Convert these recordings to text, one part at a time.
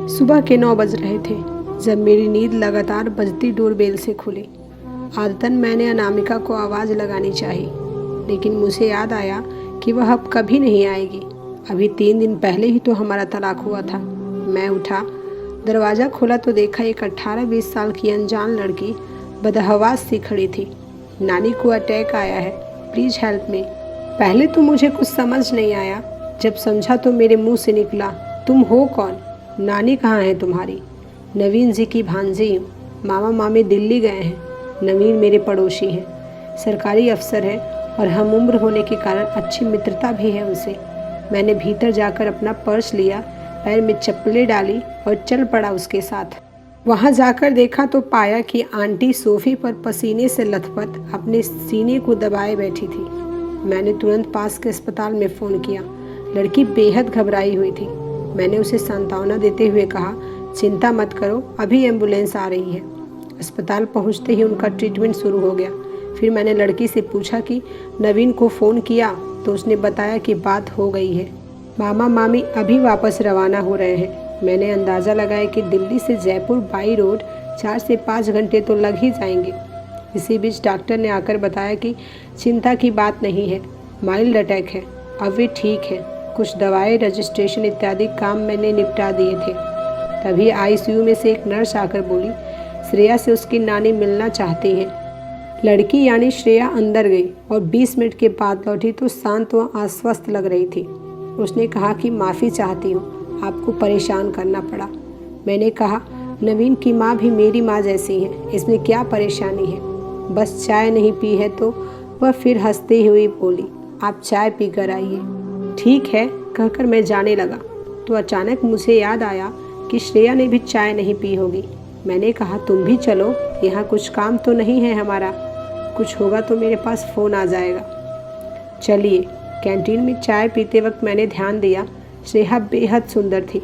सुबह के 9 बज रहे थे जब मेरी नींद लगातार बजती डोरबेल से खुली। आदतन मैंने अनामिका को आवाज़ लगानी चाहिए, लेकिन मुझे याद आया कि वह अब कभी नहीं आएगी। अभी 3 दिन पहले ही तो हमारा तलाक हुआ था। मैं उठा, दरवाज़ा खोला तो देखा एक 18-20 साल की अनजान लड़की बदहवास सी खड़ी थी। नानी को अटैक आया है, प्लीज़ हेल्प मी। पहले तो मुझे कुछ समझ नहीं आया। जब समझा तो मेरे मुंह से निकला, तुम हो कौन? नानी कहाँ है तुम्हारी? नवीन जी की भांजी हूँ। मामा मामी दिल्ली गए हैं। नवीन मेरे पड़ोसी हैं, सरकारी अफसर हैं और हम उम्र होने के कारण अच्छी मित्रता भी है उनसे। मैंने भीतर जाकर अपना पर्स लिया, पैर में चप्पलें डाली और चल पड़ा उसके साथ। वहाँ जाकर देखा तो पाया कि आंटी सोफे पर पसीने से लथपथ अपने सीने को दबाए बैठी थी। मैंने तुरंत पास के अस्पताल में फ़ोन किया। लड़की बेहद घबराई हुई थी। मैंने उसे सांत्वना देते हुए कहा, चिंता मत करो, अभी एम्बुलेंस आ रही है। अस्पताल पहुंचते ही उनका ट्रीटमेंट शुरू हो गया। फिर मैंने लड़की से पूछा कि नवीन को फ़ोन किया तो उसने बताया कि बात हो गई है। मामा मामी अभी वापस रवाना हो रहे हैं। मैंने अंदाज़ा लगाया कि दिल्ली से जयपुर बाई रोड 4 से 5 घंटे तो लग ही जाएंगे। इसी बीच डॉक्टर ने आकर बताया कि चिंता की बात नहीं है, माइल्ड अटैक है, अब वे ठीक है। कुछ दवाएं, रजिस्ट्रेशन इत्यादि काम मैंने निपटा दिए थे। तभी आईसीयू में से एक नर्स आकर बोली, श्रेया से उसकी नानी मिलना चाहती है। लड़की यानी श्रेया अंदर गई और 20 मिनट के बाद लौटी तो शांत व आश्वस्त लग रही थी। उसने कहा कि माफ़ी चाहती हूँ, आपको परेशान करना पड़ा। मैंने कहा, नवीन की माँ भी मेरी माँ जैसी है, इसमें क्या परेशानी है? बस चाय नहीं पी है। तो वह फिर हंसते हुए बोली, आप चाय पी कर आइए। ठीक है कहकर मैं जाने लगा तो अचानक मुझे याद आया कि श्रेया ने भी चाय नहीं पी होगी। मैंने कहा, तुम भी चलो, यहाँ कुछ काम तो नहीं है हमारा, कुछ होगा तो मेरे पास फ़ोन आ जाएगा। चलिए। कैंटीन में चाय पीते वक्त मैंने ध्यान दिया, श्रेया बेहद सुंदर थी,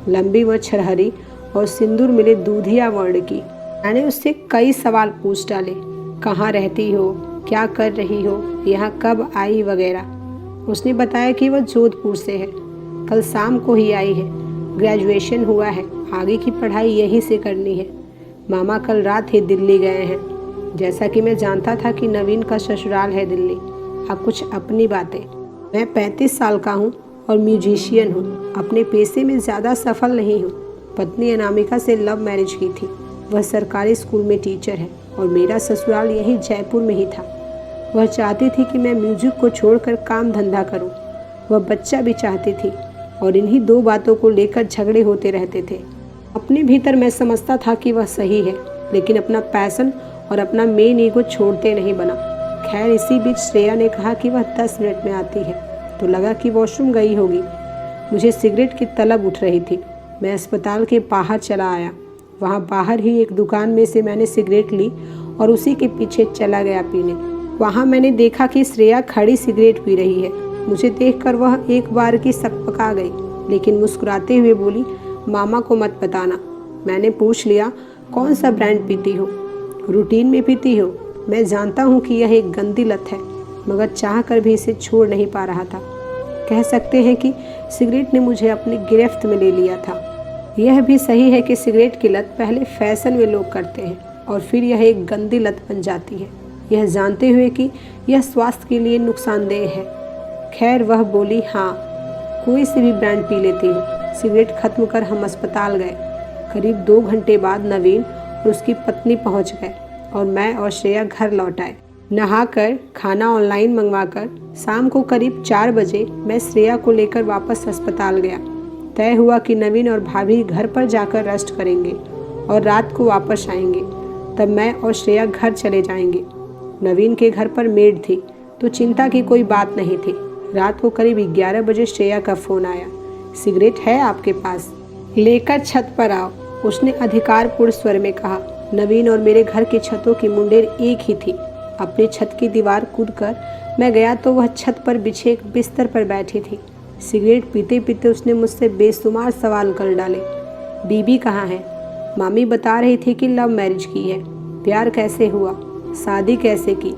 लंबी व छरहरी और सिंदूर मिले दूधिया वर्ण की। मैंने उससे कई सवाल पूछ डाले, कहाँ रहती हो, क्या कर रही हो, यहाँ कब आई वगैरह। उसने बताया कि वह जोधपुर से है, कल शाम को ही आई है, ग्रेजुएशन हुआ है, आगे की पढ़ाई यहीं से करनी है। मामा कल रात ही दिल्ली गए हैं। जैसा कि मैं जानता था कि नवीन का ससुराल है दिल्ली। अब कुछ अपनी बातें। मैं 35 साल का हूँ और म्यूजिशियन हूँ। अपने पेशे में ज़्यादा सफल नहीं हूँ। पत्नी अनामिका से लव मैरिज की थी। वह सरकारी स्कूल में टीचर है और मेरा ससुराल यही जयपुर में ही था। वह चाहती थी कि मैं म्यूजिक को छोड़कर काम धंधा करूं। वह बच्चा भी चाहती थी और इन्हीं 2 बातों को लेकर झगड़े होते रहते थे। अपने भीतर मैं समझता था कि वह सही है, लेकिन अपना पैशन और अपना मेन ईगो छोड़ते नहीं बना। खैर, इसी बीच श्रेया ने कहा कि वह 10 मिनट में आती है, तो लगा कि वॉशरूम गई होगी। मुझे सिगरेट की तलब उठ रही थी। मैं अस्पताल के बाहर चला आया। वहाँ बाहर ही एक दुकान में से मैंने सिगरेट ली और उसी के पीछे चला गया पीने। वहाँ मैंने देखा कि श्रेया खड़ी सिगरेट पी रही है। मुझे देखकर वह एक बार की सकपका गई, लेकिन मुस्कुराते हुए बोली, मामा को मत बताना। मैंने पूछ लिया, कौन सा ब्रांड पीती हो? रूटीन में पीती हो? मैं जानता हूँ कि यह एक गंदी लत है, मगर चाह कर भी इसे छोड़ नहीं पा रहा था। कह सकते हैं कि सिगरेट ने मुझे अपनी गिरफ्त में ले लिया था। यह भी सही है कि सिगरेट की लत पहले फैशन में लोग करते हैं और फिर यह एक गंदी लत बन जाती है, यह जानते हुए कि यह स्वास्थ्य के लिए नुकसानदेह है। खैर, वह बोली, हाँ, कोई सी भी ब्रांड पी लेती हूँ। सिगरेट खत्म कर हम अस्पताल गए। करीब 2 घंटे बाद नवीन और उसकी पत्नी पहुँच गए और मैं और श्रेया घर लौट आए। नहाकर, खाना ऑनलाइन मंगवाकर शाम को करीब 4 बजे मैं श्रेया को लेकर वापस अस्पताल गया। तय हुआ कि नवीन और भाभी घर पर जाकर रेस्ट करेंगे और रात को वापस आएंगे। तब मैं और श्रेया घर चले जाएंगे। नवीन के घर पर मेड थी तो चिंता की कोई बात नहीं थी। रात को करीब 11 बजे श्रेया का फ़ोन आया, सिगरेट है आपके पास? लेकर छत पर आओ, उसने अधिकारपूर्ण स्वर में कहा। नवीन और मेरे घर की छतों की मुंडेर एक ही थी। अपनी छत की दीवार कूदकर मैं गया तो वह छत पर बिछे एक बिस्तर पर बैठी थी। सिगरेट पीते पीते उसने मुझसे बेशुमार सवाल कर डाले। बीबी कहाँ है? मामी बता रही थी कि लव मैरिज की है। प्यार कैसे हुआ? शादी कैसे की?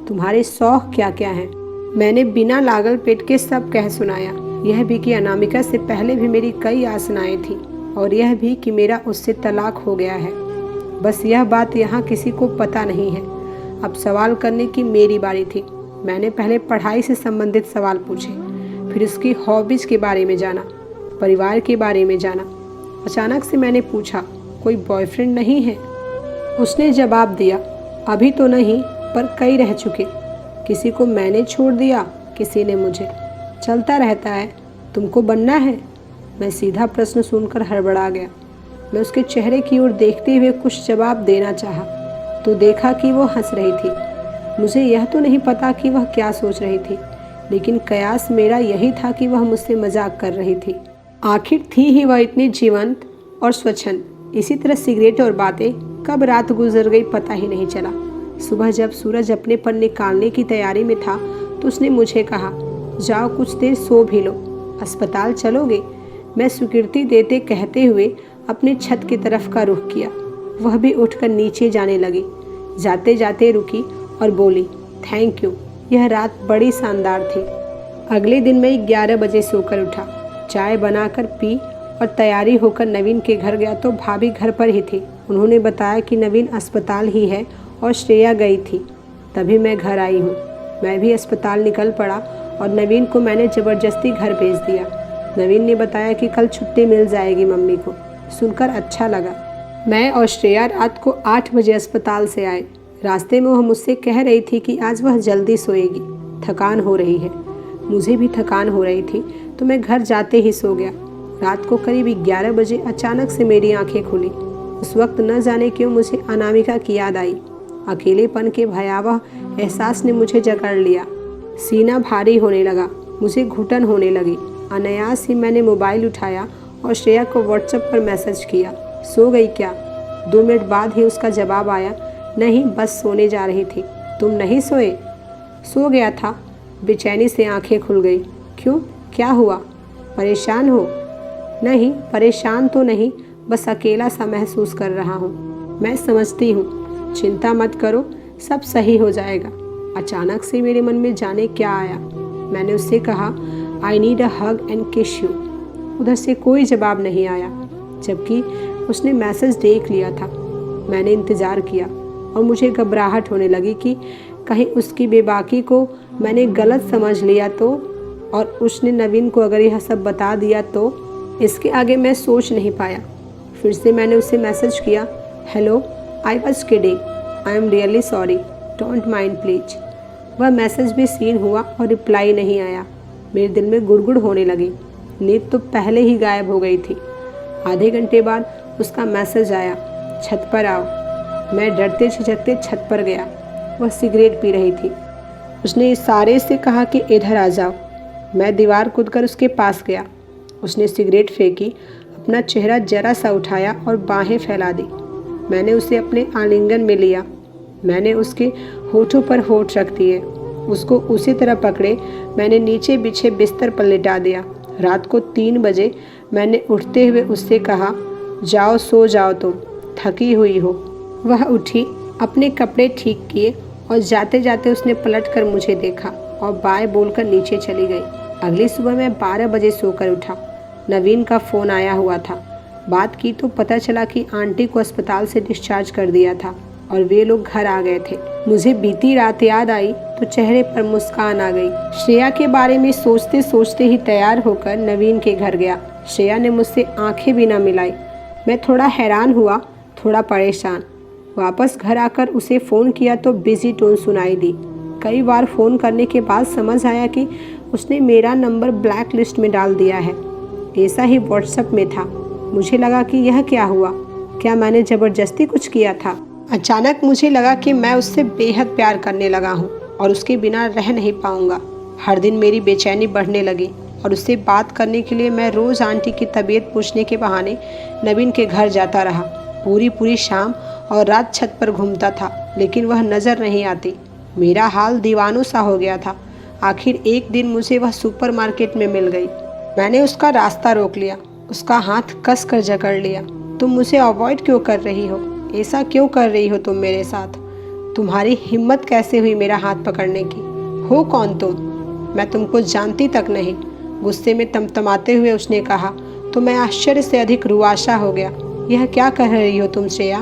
तुम्हारे शौक क्या क्या हैं? मैंने बिना लागल पेट के सब कह सुनाया। यह भी कि अनामिका से पहले भी मेरी कई आसनाएं थी और यह भी कि मेरा उससे तलाक हो गया है। बस यह बात यहाँ किसी को पता नहीं है। अब सवाल करने की मेरी बारी थी। मैंने पहले पढ़ाई से संबंधित सवाल पूछे, फिर उसकी हॉबीज़ के बारे में जाना, परिवार के बारे में जाना। अचानक से मैंने पूछा, कोई बॉयफ्रेंड नहीं है? उसने जवाब दिया, अभी तो नहीं, पर कई रह चुके। किसी को मैंने छोड़ दिया, किसी ने मुझे। चलता रहता है। तुमको बनना है? मैं सीधा प्रश्न सुनकर हड़बड़ा गया। मैं उसके चेहरे की ओर देखते हुए कुछ जवाब देना चाहा तो देखा कि वो हंस रही थी। मुझे यह तो नहीं पता कि वह क्या सोच रही थी, लेकिन कयास मेरा यही था कि वह मुझसे मजाक कर रही थी। आखिर थी ही वह इतनी जीवंत और स्वच्छंद। इसी तरह सिगरेट और बातें कब रात गुजर गई पता ही नहीं चला। सुबह जब सूरज अपने पर निकालने की तैयारी में था तो उसने मुझे कहा, जाओ कुछ देर सो भी लो, अस्पताल चलोगे? मैं स्वीकृति देते कहते हुए अपने छत की तरफ का रुख किया। वह भी उठकर नीचे जाने लगी। जाते जाते रुकी और बोली, थैंक यू, यह रात बड़ी शानदार थी। अगले दिन मैं 11 बजे सोकर उठा, चाय बनाकर पी और तैयारी होकर नवीन के घर गया तो भाभी घर पर ही थी। उन्होंने बताया कि नवीन अस्पताल ही है और श्रेया गई थी। तभी मैं घर आई हूँ। मैं भी अस्पताल निकल पड़ा और नवीन को मैंने ज़बरदस्ती घर भेज दिया। नवीन ने बताया कि कल छुट्टी मिल जाएगी मम्मी को। सुनकर अच्छा लगा। मैं और श्रेया रात को 8 बजे अस्पताल से आए। रास्ते में वह मुझसे कह रही थी कि आज वह जल्दी सोएगी, थकान हो रही है। मुझे भी थकान हो रही थी तो मैं घर जाते ही सो गया। रात को करीब 11 बजे अचानक से मेरी आंखें खुली। उस वक्त न जाने क्यों मुझे अनामिका की याद आई। अकेलेपन के भयावह एहसास ने मुझे जकड़ लिया। सीना भारी होने लगा, मुझे घुटन होने लगी। अनायास ही मैंने मोबाइल उठाया और श्रेया को व्हाट्सएप पर मैसेज किया, सो गई क्या? 2 मिनट बाद ही उसका जवाब आया, नहीं, बस सोने जा रही थी। तुम नहीं सोए? सो गया था। बेचैनी से आंखें खुल गई। क्यों, क्या हुआ? परेशान हो? नहीं, परेशान तो नहीं, बस अकेला सा महसूस कर रहा हूँ। मैं समझती हूँ, चिंता मत करो, सब सही हो जाएगा। अचानक से मेरे मन में जाने क्या आया। मैंने उससे कहा, I need a hug and किस यू। उधर से कोई जवाब नहीं आया, जबकि उसने मैसेज देख लिया था। मैंने इंतज़ार किया और मुझे घबराहट होने लगी कि कहीं उसकी बेबाकी को मैंने गलत समझ लिया तो, और उसने नवीन को अगर यह सब बता दिया तो। इसके आगे मैं सोच नहीं पाया। फिर से मैंने उसे मैसेज किया, hello, I was kidding, I am really sorry, don't mind please. वह मैसेज भी सीन हुआ और रिप्लाई नहीं आया। मेरे दिल में गुड़गुड़ होने लगी। नींद तो पहले ही गायब हो गई थी। आधे घंटे बाद उसका मैसेज आया, छत पर आओ। मैं डरते झिझकते छत पर गया। वह सिगरेट पी रही थी। उसने इशारे से कहा कि इधर आ जाओ। मैं दीवार कूदकर उसके पास गया। उसने सिगरेट फेंकी, अपना चेहरा जरा सा उठाया और बाहें फैला दी। मैंने उसे अपने आलिंगन में लिया। मैंने उसके होठों पर होठ रख दिए। उसको उसी तरह पकड़े मैंने नीचे बिछे बिस्तर पर लिटा दिया। रात को 3 बजे मैंने उठते हुए उससे कहा, जाओ सो जाओ, तुम थकी हुई हो। वह उठी, अपने कपड़े ठीक किए और जाते जाते उसने पलटकर मुझे देखा और बाय बोलकर नीचे चली गई। अगली सुबह मैं 12 बजे सोकर उठा। नवीन का फ़ोन आया हुआ था। बात की तो पता चला कि आंटी को अस्पताल से डिस्चार्ज कर दिया था और वे लोग घर आ गए थे। मुझे बीती रात याद आई तो चेहरे पर मुस्कान आ गई। श्रेया के बारे में सोचते सोचते ही तैयार होकर नवीन के घर गया। श्रेया ने मुझसे आंखें भी न मिलाई। मैं थोड़ा हैरान हुआ, थोड़ा परेशान। वापस घर आकर उसे फ़ोन किया तो बिजी टोन सुनाई दी। कई बार फ़ोन करने के बाद समझ आया कि उसने मेरा नंबर ब्लैक लिस्ट में डाल दिया है। ऐसा ही व्हाट्सएप में था। मुझे लगा कि यह क्या हुआ, क्या मैंने ज़बरदस्ती कुछ किया था? अचानक मुझे लगा कि मैं उससे बेहद प्यार करने लगा हूँ और उसके बिना रह नहीं पाऊँगा। हर दिन मेरी बेचैनी बढ़ने लगी और उससे बात करने के लिए मैं रोज़ आंटी की तबीयत पूछने के बहाने नवीन के घर जाता रहा। पूरी शाम और रात छत पर घूमता था, लेकिन वह नज़र नहीं आती। मेरा हाल दीवानों सा हो गया था। आखिर एक दिन मुझे वह सुपरमार्केट में मिल गई। मैंने उसका रास्ता रोक लिया, उसका हाथ कस कर जकड़ लिया। तुम मुझे अवॉइड क्यों कर रही हो? ऐसा क्यों कर रही हो तुम मेरे साथ? तुम्हारी हिम्मत कैसे हुई मेरा हाथ पकड़ने की? हो कौन तुम? मैं तुमको जानती तक नहीं। गुस्से में तमतमाते हुए उसने कहा, तो मैं आश्चर्य से अधिक रुआशा हो गया। यह क्या कह रही हो तुम श्रेया?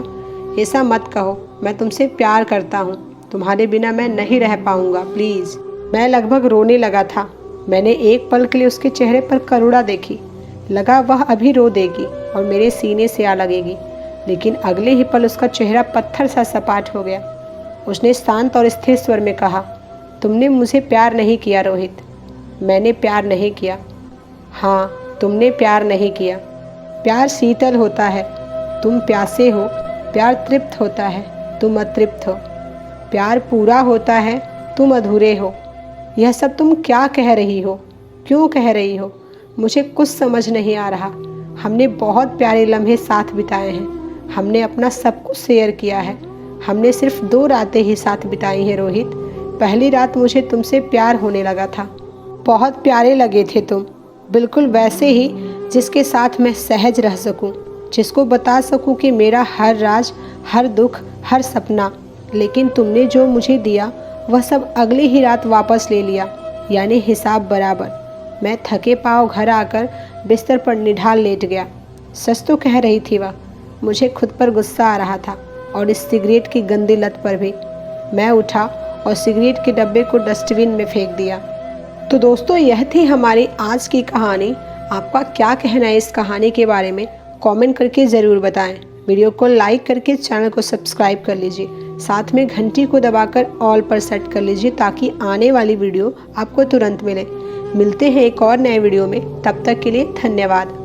ऐसा मत कहो, मैं तुमसे प्यार करता हूँ। तुम्हारे बिना मैं नहीं रह पाऊँगा, प्लीज़। मैं लगभग रोने लगा था। मैंने एक पल के लिए उसके चेहरे पर करुणा देखी। लगा वह अभी रो देगी और मेरे सीने से आ लगेगी, लेकिन अगले ही पल उसका चेहरा पत्थर सा सपाट हो गया। उसने शांत और स्थिर स्वर में कहा, तुमने मुझे प्यार नहीं किया रोहित। मैंने प्यार नहीं किया। हाँ, तुमने प्यार नहीं किया। प्यार शीतल होता है, तुम प्यासे हो। प्यार तृप्त होता है, तुम अतृप्त हो। प्यार पूरा होता है, तुम अधूरे हो। यह सब तुम क्या कह रही हो? क्यों कह रही हो? मुझे कुछ समझ नहीं आ रहा। हमने बहुत प्यारे लम्हे साथ बिताए हैं। हमने अपना सब कुछ शेयर किया है। हमने सिर्फ 2 रातें ही साथ बिताई हैं रोहित। पहली रात मुझे तुमसे प्यार होने लगा था। बहुत प्यारे लगे थे तुम, बिल्कुल वैसे ही जिसके साथ मैं सहज रह सकूं, जिसको बता सकूं कि मेरा हर राज, हर दुख, हर सपना। लेकिन तुमने जो मुझे दिया वह सब अगली ही रात वापस ले लिया, यानी हिसाब बराबर। मैं थके पाँव घर आकर बिस्तर पर निढाल लेट गया। सच तो कह रही थी वह। मुझे खुद पर गुस्सा आ रहा था और इस सिगरेट की गंदी लत पर भी। मैं उठा और सिगरेट के डब्बे को डस्टबिन में फेंक दिया। तो दोस्तों, यह थी हमारी आज की कहानी। आपका क्या कहना है इस कहानी के बारे में? कमेंट करके ज़रूर बताएं। वीडियो को लाइक करके चैनल को सब्सक्राइब कर लीजिए। साथ में घंटी को दबाकर ऑल पर सेट कर लीजिए ताकि आने वाली वीडियो आपको तुरंत मिले। मिलते हैं एक और नए वीडियो में। तब तक के लिए धन्यवाद।